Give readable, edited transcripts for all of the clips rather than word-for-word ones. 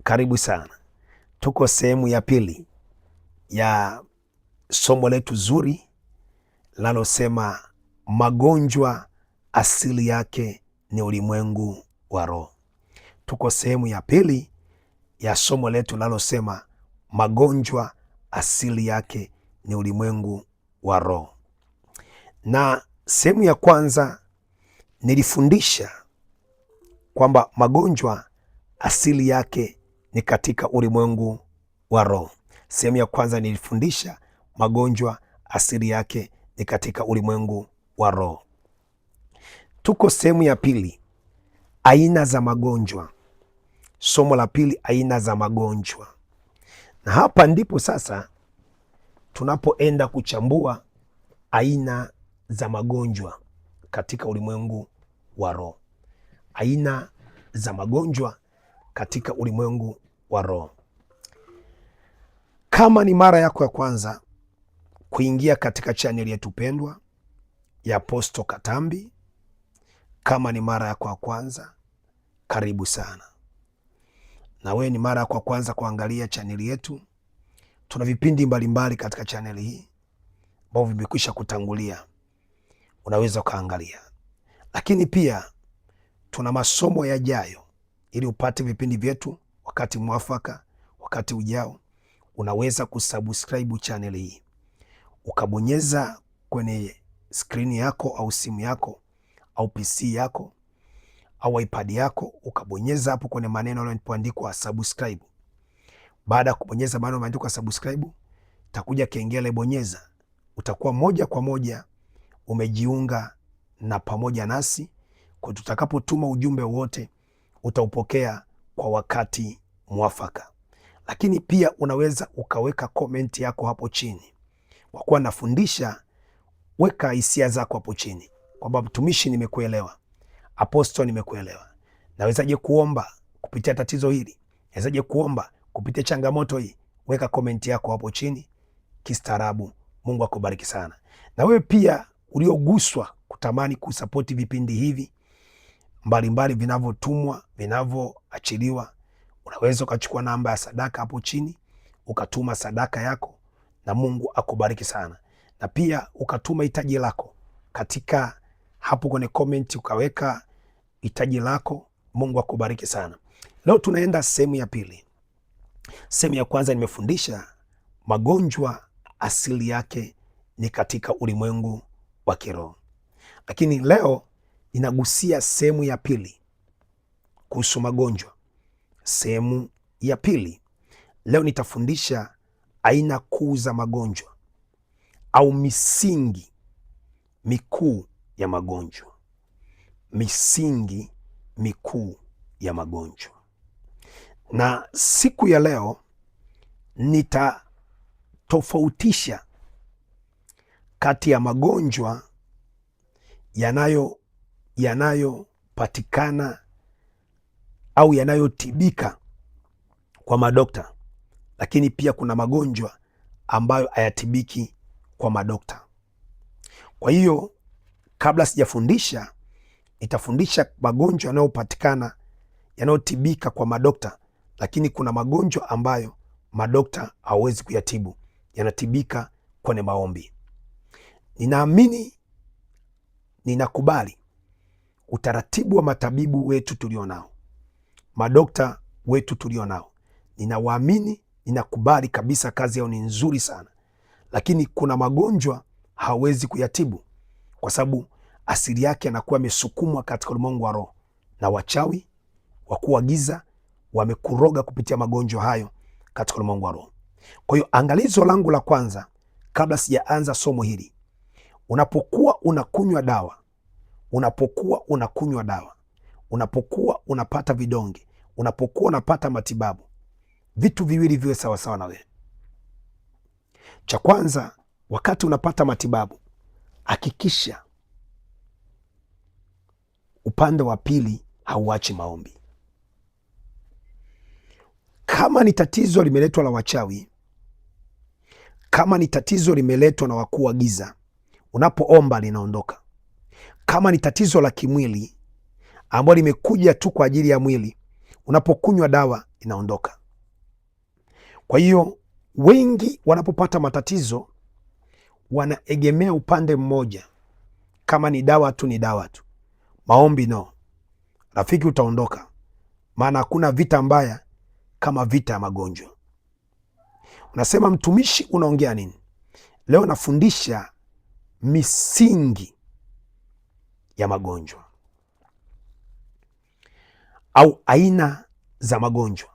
Karibu sana. Tuko sehemu ya pili ya somo letu zuri linalosema magonjwa asili yake ni ulimwengu wa roho. Tuko sehemu ya pili ya somo letu linalosema magonjwa asili yake ni ulimwengu wa roho. Na sehemu ya kwanza nilifundisha kwamba magonjwa asili yake ni katika ulimwengu wa roho. Sehemu ya kwanza nilifundisha magonjwa asili yake ni katika ulimwengu wa roho. Tuko sehemu ya pili, aina za magonjwa. Somo la pili, aina za magonjwa, na hapa ndipo sasa tunapoenda kuchambua aina za magonjwa katika ulimwengu wa roho. Aina za magonjwa katika ulimwengu wa roho. Kama ni mara yako ya kwanza kuingia katika chaneli yetu pendwa ya Apostle Katambi, kama ni mara yako ya kwanza, karibu sana. Na wewe ni mara yako ya kwanza kuangalia chaneli yetu, tuna vipindi mbalimbali katika chaneli hii ambavyo vimekwisha kutangulia, unaweza ukaangalia. Lakini pia tuna masomo yajayo. Ili upate vipindi vyetu wakati mwafaka, wakati ujao, unaweza kusubscribe channel hii, ukabonyeza kwenye skrini yako au simu yako au PC yako au iPad yako, ukabonyeza hapo kwenye maneno yaliyoandikwa subscribe. Baada ya kubonyeza maneno yaliyoandikwa subscribe, itakuja kengele, bonyeza. Utakuwa moja kwa moja umejiunga na pamoja nasi, kwa tutakapotuma ujumbe wote utaupokea kwa wakati mwafaka. Lakini pia unaweza ukaweka komenti yako hapo chini. Kwa kuwa nafundisha, weka hisia zako hapo chini kwamba mtumishi, nimekuelewa, apostle, nimekuelewa, nawezaje kuomba kupitia tatizo hili, nawezaje kuomba kupitia changamoto hii. Weka komenti yako hapo chini kistaarabu. Mungu akubariki sana. Na wewe pia ulioguswa kutamani kusapoti vipindi hivi mbalimbali vinavyotumwa, vinavyoachiliwa, unaweza ukachukua namba ya sadaka hapo chini ukatuma sadaka yako, na Mungu akubariki sana. Na pia ukatuma hitaji lako katika hapo kwenye comment, ukaweka hitaji lako. Mungu akubariki sana. Leo tunaenda sehemu ya pili. Sehemu ya kwanza nimefundisha magonjwa asili yake ni katika ulimwengu wa kiroho, lakini leo inagusia sehemu ya pili kuhusu magonjwa. Sehemu ya pili leo nitafundisha aina kuu za magonjwa au misingi mikuu ya magonjwa. Misingi mikuu ya magonjwa. Na siku ya leo nitatofautisha kati ya magonjwa yanayopatikana au yanayotibika kwa madokta, lakini pia kuna magonjwa ambayo hayatibiki kwa madokta. Kwa hiyo kabla sijafundisha, nitafundisha magonjwa yanayopatikana, yanayotibika kwa madokta, lakini kuna magonjwa ambayo madokta hawezi kuyatibu, yanatibika kwenye maombi. Ninaamini, ninakubali utaratibu wa matabibu wetu tulio nao, madokta wetu tulio nao. Ninawaamini, ninakubali kabisa, kazi yao ni nzuri sana, lakini kuna magonjwa hawezi kuyatibu kwa sababu asili yake anakuwa amesukumwa katika ulimwengu wa roho, na wachawi, wakuu wa giza wamekuroga kupitia magonjwa hayo katika ulimwengu wa roho. Kwa hiyo angalizo langu la kwanza kabla sijaanza somo hili, unapokuwa unakunywa dawa, unapokuwa unapata vidonge, unapokuwa unapata matibabu, vitu viwili viwe sawasawa na wewe. Cha kwanza, wakati unapata matibabu, hakikisha upande wa pili hauachi maombi. Kama ni tatizo limeletwa la wachawi, kama ni tatizo limeletwa na wakuu wa giza, unapoomba linaondoka. Kama ni tatizo la kimwili ambalo limekuja tu kwa ajili ya mwili, Unapokunywa dawa inaondoka. Kwa hiyo wengi wanapopata matatizo wanaegemea upande mmoja. Kama ni dawa tu, ni dawa tu. Maombi no. Rafiki, utaondoka. Maana hakuna vita mbaya kama vita ya magonjwa. Unasema mtumishi, unaongea nini? Leo nafundisha misingi ya magonjwa au aina za magonjwa.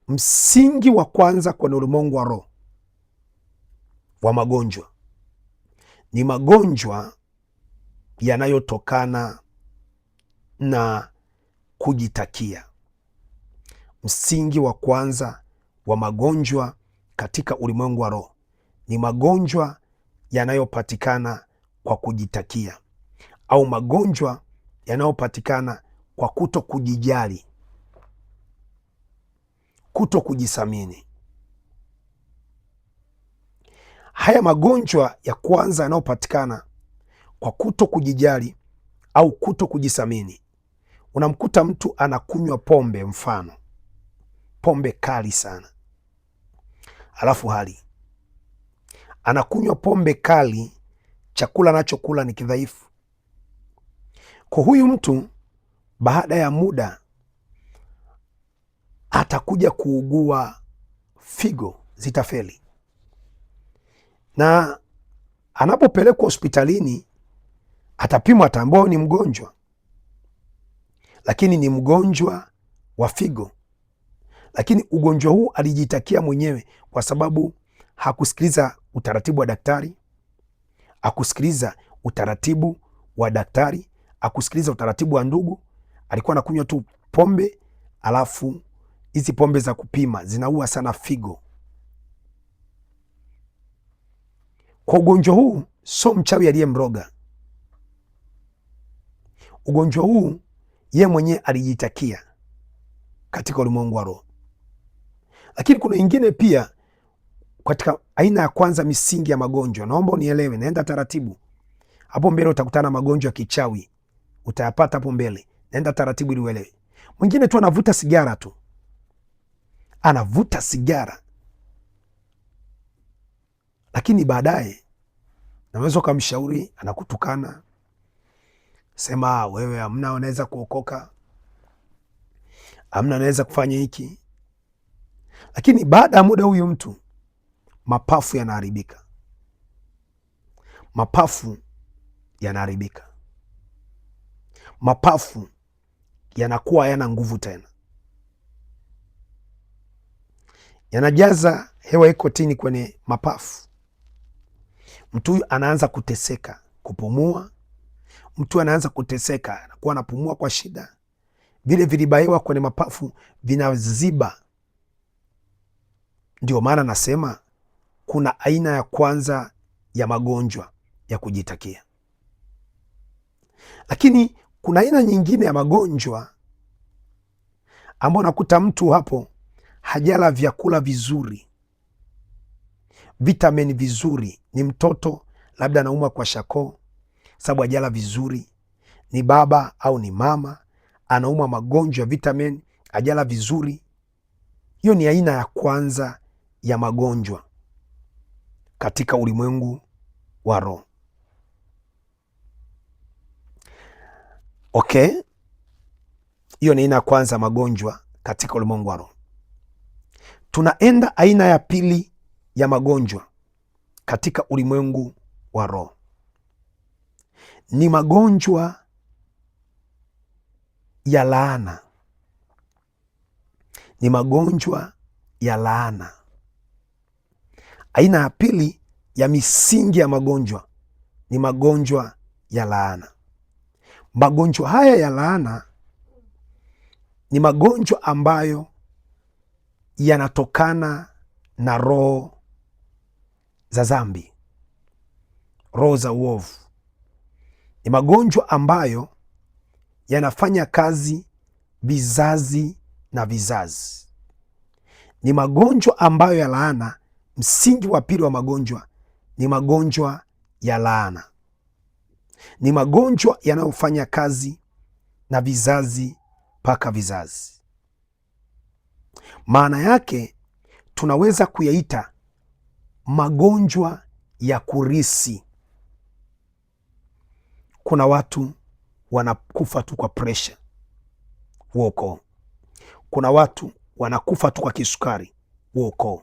Msingi wa kwanza kwenye ulimwengu wa roho wa magonjwa ni magonjwa yanayotokana na kujitakia. Msingi wa kwanza wa magonjwa katika ulimwengu wa roho ni magonjwa yanayopatikana kwa kujitakia au magonjwa yanayopatikana kwa kuto kujijali, kuto kujisamini. Haya magonjwa ya kwanza yanayopatikana kwa kuto kujijali au kuto kujisamini, unamkuta mtu anakunywa pombe, mfano pombe kali sana, alafu hali anakunywa pombe kali, chakula anachokula ni kidhaifu. Kwa huyu mtu baada ya muda atakuja kuugua figo zitafeli, na anapopelekwa hospitalini atapimwa, ataambiwa ni mgonjwa, lakini ni mgonjwa wa figo. Lakini ugonjwa huu alijitakia mwenyewe kwa sababu hakusikiliza utaratibu wa daktari, hakusikiliza utaratibu wa daktari, hakusikiliza utaratibu wa ndugu. Alikuwa anakunywa tu pombe, alafu hizi pombe za kupima zinaua sana figo. Kwa ugonjwa huu sio mchawi aliyemroga. Ugonjwa huu ye mwenyewe alijitakia katika ulimwengu wa roho. Lakini kuna ingine pia katika aina ya kwanza, misingi ya magonjwa. Naomba unielewe, naenda taratibu. Hapo mbele utakutana magonjwa ya kichawi, utayapata hapo mbele. Naenda taratibu ili uelewe. Mwingine tu anavuta sigara tu, anavuta sigara, lakini baadaye naweza ukamshauri, anakutukana, sema wewe hamna unaweza kuokoka, hamna unaweza kufanya hiki. Lakini baada ya muda huyu mtu mapafu yanaharibika, mapafu yanaharibika, mapafu yanakuwa hayana nguvu tena, yanajaza hewa iko tini kwenye mapafu. Mtu huyu anaanza kuteseka kupumua, mtu anaanza kuteseka, anakuwa anapumua kwa shida, vile viliba hewa kwenye mapafu vinaziba. Ndio maana nasema kuna aina ya kwanza ya magonjwa ya kujitakia, lakini kuna aina nyingine ya magonjwa ambao nakuta mtu hapo hajala vyakula vizuri, vitamini vizuri. Ni mtoto labda anaumwa kwa shako sababu hajala vizuri, ni baba au ni mama anaumwa magonjwa ya vitamini, hajala vizuri. Hiyo ni aina ya kwanza ya magonjwa katika ulimwengu wa roho. Okay, hiyo ni aina ya kwanza magonjwa katika ulimwengu wa roho. Tunaenda aina ya pili ya magonjwa katika ulimwengu wa roho, ni magonjwa ya laana. Ni magonjwa ya laana. Aina ya pili ya misingi ya magonjwa ni magonjwa ya laana. Magonjwa haya ya laana ni magonjwa ambayo yanatokana na roho za dhambi, roho za uovu. Ni magonjwa ambayo yanafanya kazi vizazi na vizazi. Ni magonjwa ambayo ya laana. Msingi wa pili wa magonjwa ni magonjwa ya laana. Ni magonjwa yanayofanya kazi na vizazi mpaka vizazi. Maana yake tunaweza kuyaita magonjwa ya kurithi. Kuna watu wanakufa tu kwa presha, huo ukoo. Kuna watu wanakufa tu kwa kisukari, huo ukoo.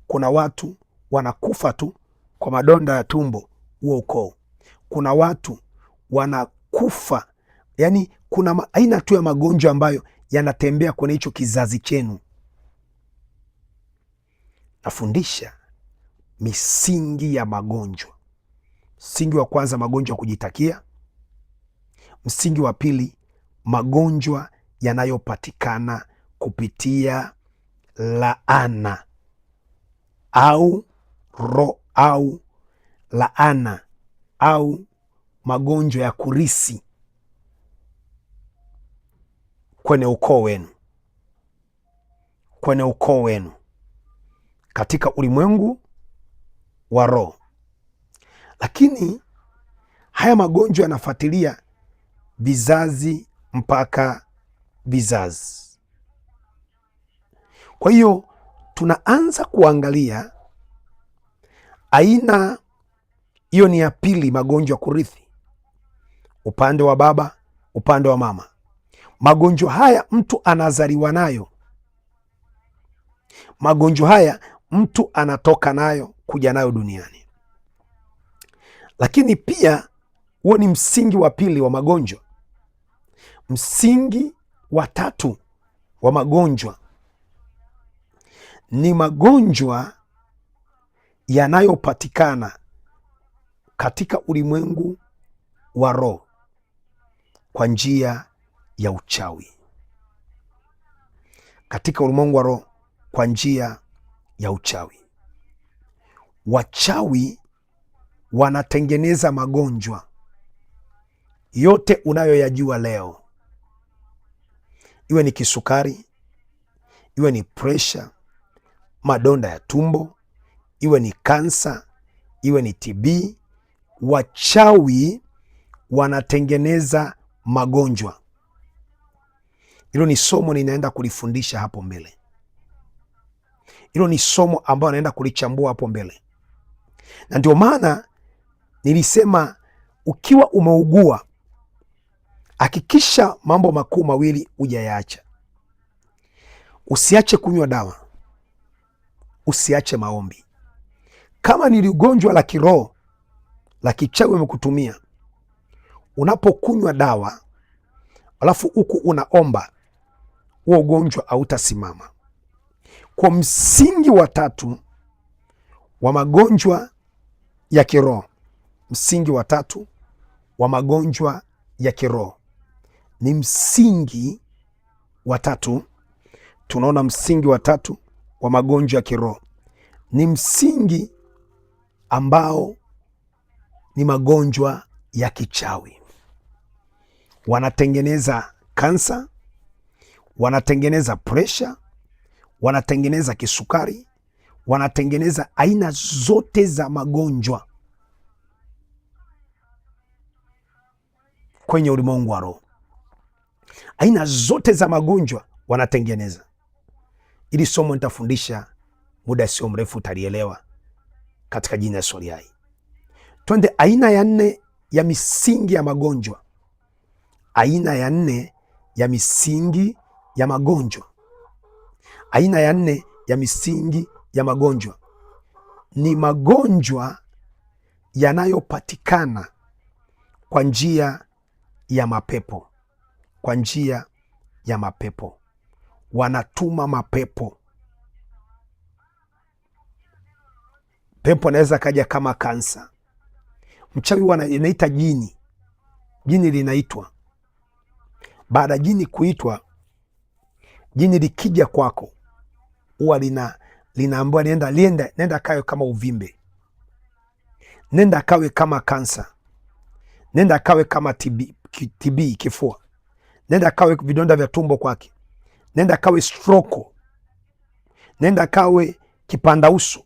Kuna watu wanakufa tu kwa madonda ya tumbo, huo ukoo. Kuna watu wanakufa, yani kuna aina tu ya magonjwa ambayo yanatembea kwenye hicho kizazi chenu. Nafundisha misingi ya magonjwa. Msingi wa kwanza, magonjwa ya kujitakia. Msingi wa pili, magonjwa yanayopatikana kupitia laana au laana au magonjwa ya kurithi kwenye ukoo wenu, katika ulimwengu wa roho. Lakini haya magonjwa yanafuatilia vizazi mpaka vizazi. Kwa hiyo tunaanza kuangalia aina hiyo, ni ya pili, magonjwa ya kurithi, upande wa baba, upande wa mama. Magonjwa haya mtu anazaliwa nayo, magonjwa haya mtu anatoka nayo kuja nayo duniani. Lakini pia huo ni msingi wa pili wa magonjwa. Msingi wa tatu wa magonjwa ni magonjwa yanayopatikana katika ulimwengu wa roho kwa njia ya uchawi. Katika ulimwengu wa roho kwa njia ya uchawi. Wachawi wanatengeneza magonjwa yote unayoyajua leo, iwe ni kisukari, iwe ni presha, madonda ya tumbo, iwe ni kansa, iwe ni TB. Wachawi wanatengeneza magonjwa. Hilo ni somo ninaenda kulifundisha hapo mbele. Hilo ni somo ambalo naenda kulichambua hapo mbele, na ndio maana nilisema ukiwa umeugua, hakikisha mambo makuu mawili hujayaacha. Usiache kunywa dawa, usiache maombi. Kama ni ugonjwa la kiroho la kichawi umekutumia, unapokunywa dawa alafu huku unaomba, huo ugonjwa hautasimama. Kwa msingi wa tatu wa magonjwa ya kiroho, msingi wa tatu wa magonjwa ya kiroho ni msingi wa tatu. Tunaona msingi wa tatu wa magonjwa ya kiroho ni msingi ambao ni magonjwa ya kichawi. Wanatengeneza kansa, wanatengeneza presha, wanatengeneza kisukari, wanatengeneza aina zote za magonjwa kwenye ulimwengu wa roho. Aina zote za magonjwa wanatengeneza. Ili somo nitafundisha muda sio mrefu, utalielewa katika jina la Yesu aliye hai. Twende aina ya 4 ya misingi ya magonjwa. Aina ya 4 ya misingi ya magonjwa. Aina ya 4 ya misingi ya magonjwa ni magonjwa yanayopatikana kwa njia ya mapepo. Kwa njia ya mapepo, wanatuma mapepo. Pepo anaweza kaja kama kansa. Mchawi inaita jini. Jini linaitwa, baada jini kuitwa, jini likija kwako huwa linaambiwa nenda kawe kama uvimbe, nenda kawe kama kansa, nenda kawe kama TB kifua, nenda kawe vidonda vya tumbo kwake, nenda kawe stroke, nenda kawe kipanda uso,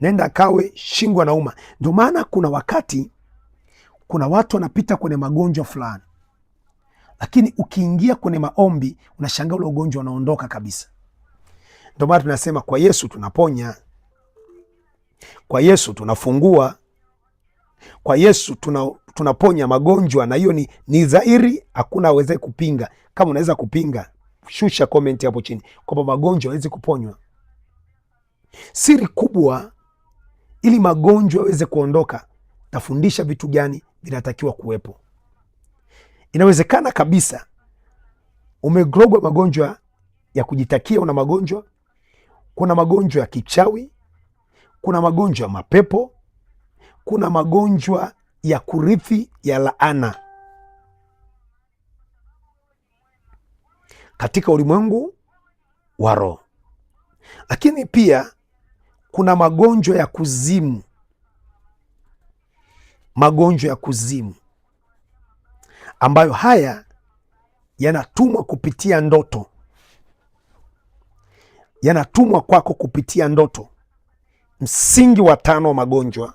nenda kawe shingo nauma. Ndio maana kuna wakati kuna watu wanapita kwenye magonjwa fulani, lakini ukiingia kwenye maombi unashangaa ule ugonjwa unaondoka kabisa. Ndio maana tunasema kwa Yesu tunaponya, kwa Yesu tunafungua, kwa Yesu tunaponya magonjwa, na hiyo ni dhahiri, hakuna aweze kupinga. Kama unaweza kupinga, shusha comment hapo chini kwamba magonjwa hawezi kuponywa. Siri kubwa ili magonjwa yaweze kuondoka, tafundisha vitu gani vinatakiwa kuwepo. Inawezekana kabisa umegrogwa magonjwa ya kujitakia, una magonjwa, kuna magonjwa ya kichawi, kuna magonjwa ya mapepo, kuna magonjwa ya kurithi ya laana. Katika ulimwengu wa roho. Lakini pia kuna magonjwa ya kuzimu, magonjwa ya kuzimu ambayo haya yanatumwa kupitia ndoto, yanatumwa kwako kupitia ndoto. Msingi wa 5 wa magonjwa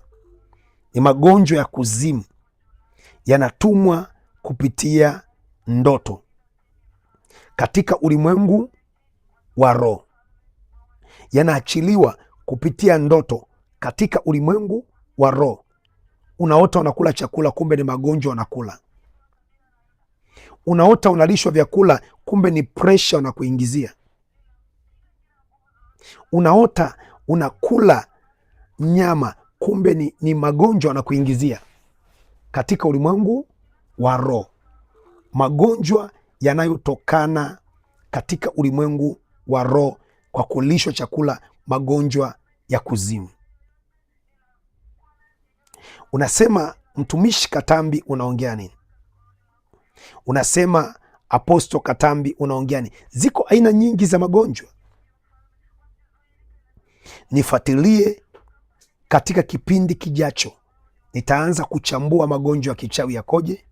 ni magonjwa ya kuzimu, yanatumwa kupitia ndoto katika ulimwengu wa roho, yanaachiliwa kupitia ndoto katika ulimwengu wa roho. Unaota unakula chakula, kumbe ni magonjwa unakula. Unaota unalishwa vyakula, kumbe ni presha unakuingizia. Unaota unakula nyama, kumbe ni magonjwa unakuingizia. Katika ulimwengu wa roho, magonjwa yanayotokana katika ulimwengu wa roho kwa kulishwa chakula, magonjwa ya kuzimu. Unasema mtumishi Katambi, unaongea nini? Unasema Apostle Katambi, unaongea nini? Ziko aina nyingi za magonjwa. Nifuatilie katika kipindi kijacho, nitaanza kuchambua magonjwa ya kichawi yakoje,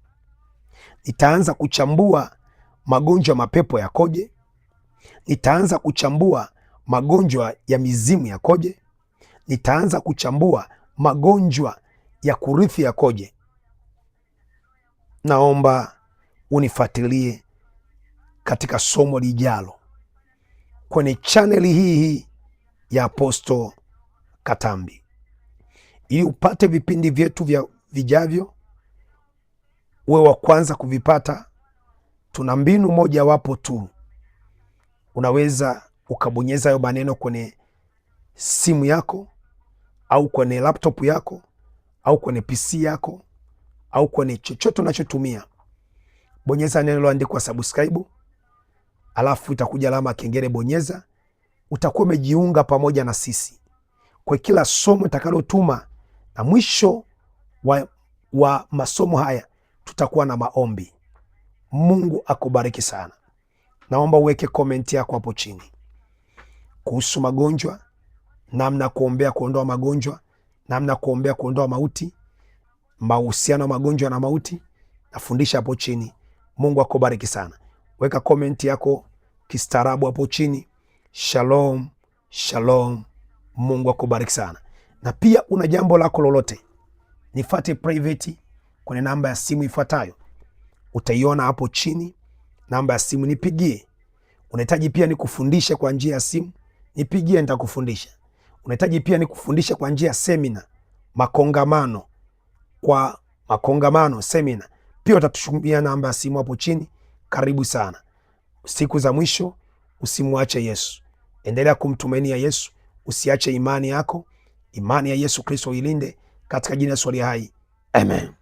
nitaanza kuchambua magonjwa ya mapepo yakoje, nitaanza kuchambua magonjwa ya mizimu yakoje, nitaanza kuchambua magonjwa ya kurithi yakoje. Naomba unifuatilie katika somo lijalo kwenye chaneli hii ya Apostle Katambi, ili upate vipindi vyetu vijavyo, uwe wa kwanza kuvipata. Tuna mbinu moja wapo tu, unaweza ukabonyeza hayo maneno kwenye simu yako au kwenye laptop yako au kwenye PC yako au kwenye chochote unachotumia. Bonyeza neno liloandikwa subscribe, alafu itakuja alama kengele, bonyeza. Utakuwa umejiunga pamoja na sisi kwa kila somo nitakalotuma, na mwisho wa masomo haya tutakuwa na maombi. Mungu akubariki sana. Naomba uweke komenti yako hapo chini kuhusu magonjwa, namna kuombea kuondoa magonjwa, namna kuombea kuondoa mauti, mahusiano ya magonjwa na mauti. Nafundisha hapo chini. Mungu akubariki sana. Weka komenti yako kistaarabu hapo chini. Shalom, shalom. Mungu akubariki sana. Na pia una jambo lako lolote, nifuate private kwenye namba ya simu ifuatayo. Utaiona hapo chini namba ya simu, nipigie. Unahitaji pia nikufundishe kwa njia ya simu, nipigie, nitakufundisha. Unahitaji pia nikufundishe kwa njia ya semina, makongamano semina, pia utatutumia namba ya simu hapo chini. Karibu sana. Siku za mwisho, usimwache Yesu. Endelea kumtumainia Yesu, usiache imani yako. Imani ya Yesu Kristo ilinde, katika jina la Yesu aliye hai. Amen.